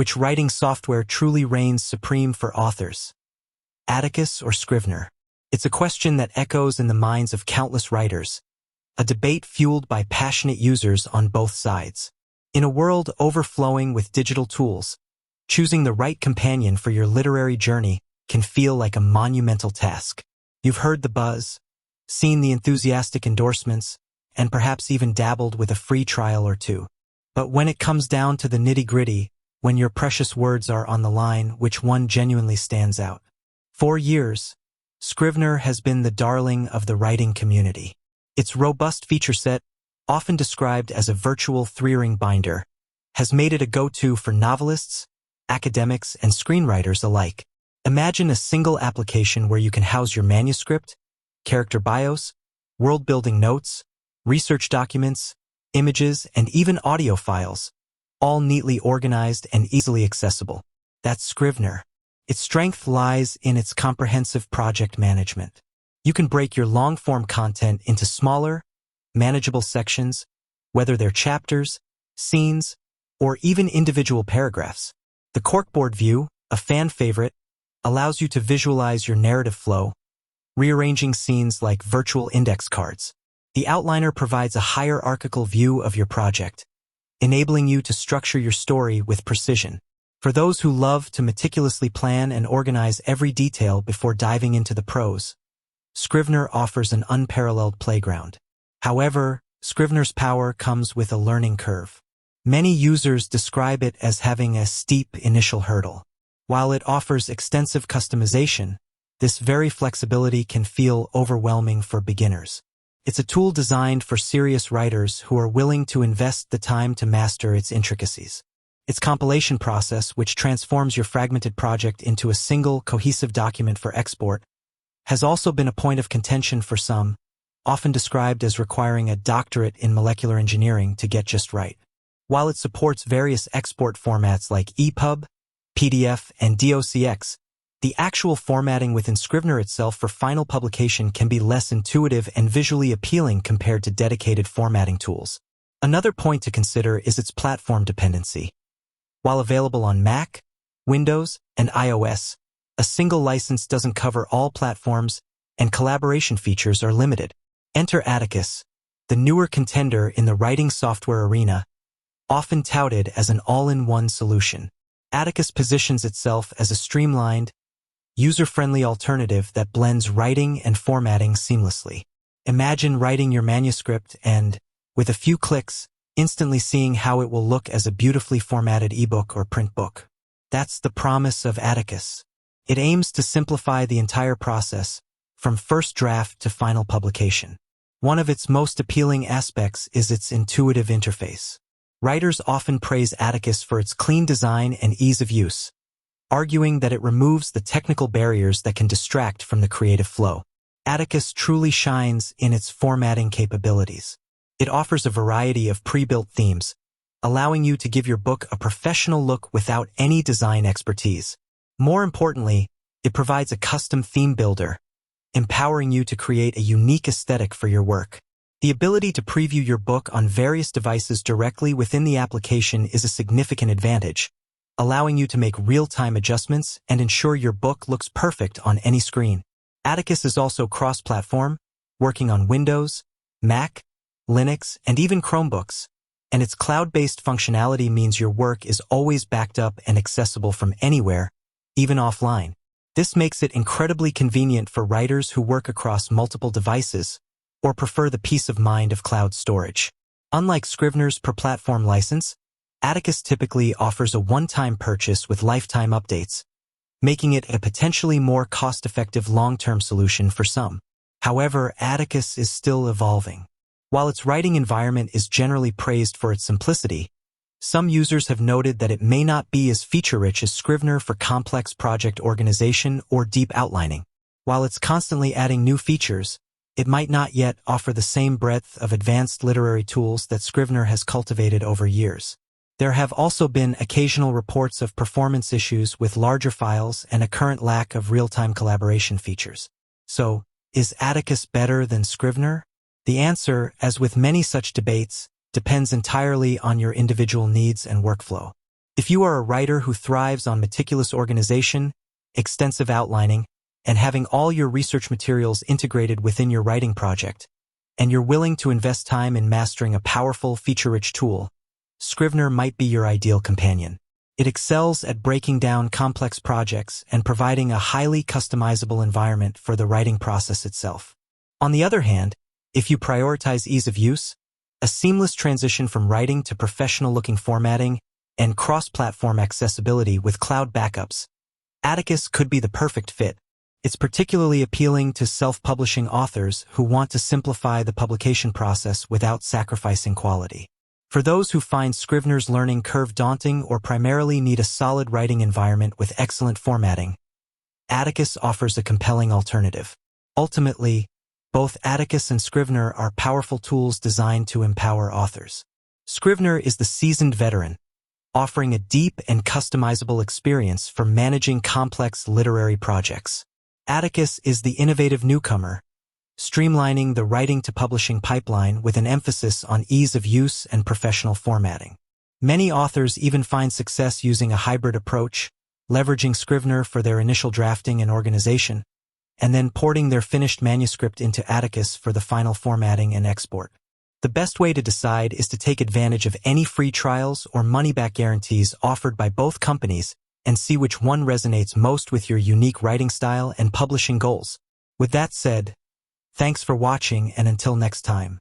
Which writing software truly reigns supreme for authors? Atticus or Scrivener? It's a question that echoes in the minds of countless writers, a debate fueled by passionate users on both sides. In a world overflowing with digital tools, choosing the right companion for your literary journey can feel like a monumental task. You've heard the buzz, seen the enthusiastic endorsements, and perhaps even dabbled with a free trial or two. But when it comes down to the nitty-gritty, when your precious words are on the line, which one genuinely stands out? For years, Scrivener has been the darling of the writing community. Its robust feature set, often described as a virtual three-ring binder, has made it a go-to for novelists, academics, and screenwriters alike. Imagine a single application where you can house your manuscript, character bios, world-building notes, research documents, images, and even audio files, all neatly organized and easily accessible. That's Scrivener. Its strength lies in its comprehensive project management. You can break your long-form content into smaller, manageable sections, whether they're chapters, scenes, or even individual paragraphs. The corkboard view, a fan favorite, allows you to visualize your narrative flow, rearranging scenes like virtual index cards. The outliner provides a hierarchical view of your project, enabling you to structure your story with precision. For those who love to meticulously plan and organize every detail before diving into the prose, Scrivener offers an unparalleled playground. However, Scrivener's power comes with a learning curve. Many users describe it as having a steep initial hurdle. While it offers extensive customization, this very flexibility can feel overwhelming for beginners. It's a tool designed for serious writers who are willing to invest the time to master its intricacies. Its compilation process, which transforms your fragmented project into a single, cohesive document for export, has also been a point of contention for some, often described as requiring a doctorate in molecular engineering to get just right. While it supports various export formats like EPUB, PDF, and DOCX, the actual formatting within Scrivener itself for final publication can be less intuitive and visually appealing compared to dedicated formatting tools. Another point to consider is its platform dependency. While available on Mac, Windows, and iOS, a single license doesn't cover all platforms, and collaboration features are limited. Enter Atticus, the newer contender in the writing software arena, often touted as an all-in-one solution. Atticus positions itself as a streamlined, user-friendly alternative that blends writing and formatting seamlessly. Imagine writing your manuscript and, with a few clicks, instantly seeing how it will look as a beautifully formatted ebook or print book. That's the promise of Atticus. It aims to simplify the entire process, from first draft to final publication. One of its most appealing aspects is its intuitive interface. Writers often praise Atticus for its clean design and ease of use, arguing that it removes the technical barriers that can distract from the creative flow. Atticus truly shines in its formatting capabilities. It offers a variety of pre-built themes, allowing you to give your book a professional look without any design expertise. More importantly, it provides a custom theme builder, empowering you to create a unique aesthetic for your work. The ability to preview your book on various devices directly within the application is a significant advantage, allowing you to make real-time adjustments and ensure your book looks perfect on any screen. Atticus is also cross-platform, working on Windows, Mac, Linux, and even Chromebooks, and its cloud-based functionality means your work is always backed up and accessible from anywhere, even offline. This makes it incredibly convenient for writers who work across multiple devices or prefer the peace of mind of cloud storage. Unlike Scrivener's per-platform license, Atticus typically offers a one-time purchase with lifetime updates, making it a potentially more cost-effective long-term solution for some. However, Atticus is still evolving. While its writing environment is generally praised for its simplicity, some users have noted that it may not be as feature-rich as Scrivener for complex project organization or deep outlining. While it's constantly adding new features, it might not yet offer the same breadth of advanced literary tools that Scrivener has cultivated over years. There have also been occasional reports of performance issues with larger files and a current lack of real-time collaboration features. So, is Atticus better than Scrivener? The answer, as with many such debates, depends entirely on your individual needs and workflow. If you are a writer who thrives on meticulous organization, extensive outlining, and having all your research materials integrated within your writing project, and you're willing to invest time in mastering a powerful, feature-rich tool, Scrivener might be your ideal companion. It excels at breaking down complex projects and providing a highly customizable environment for the writing process itself. On the other hand, if you prioritize ease of use, a seamless transition from writing to professional-looking formatting, and cross-platform accessibility with cloud backups, Atticus could be the perfect fit. It's particularly appealing to self-publishing authors who want to simplify the publication process without sacrificing quality. For those who find Scrivener's learning curve daunting or primarily need a solid writing environment with excellent formatting, Atticus offers a compelling alternative. Ultimately, both Atticus and Scrivener are powerful tools designed to empower authors. Scrivener is the seasoned veteran, offering a deep and customizable experience for managing complex literary projects. Atticus is the innovative newcomer, streamlining the writing-to-publishing pipeline with an emphasis on ease of use and professional formatting. Many authors even find success using a hybrid approach, leveraging Scrivener for their initial drafting and organization, and then porting their finished manuscript into Atticus for the final formatting and export. The best way to decide is to take advantage of any free trials or money-back guarantees offered by both companies and see which one resonates most with your unique writing style and publishing goals. With that said, thanks for watching, and until next time.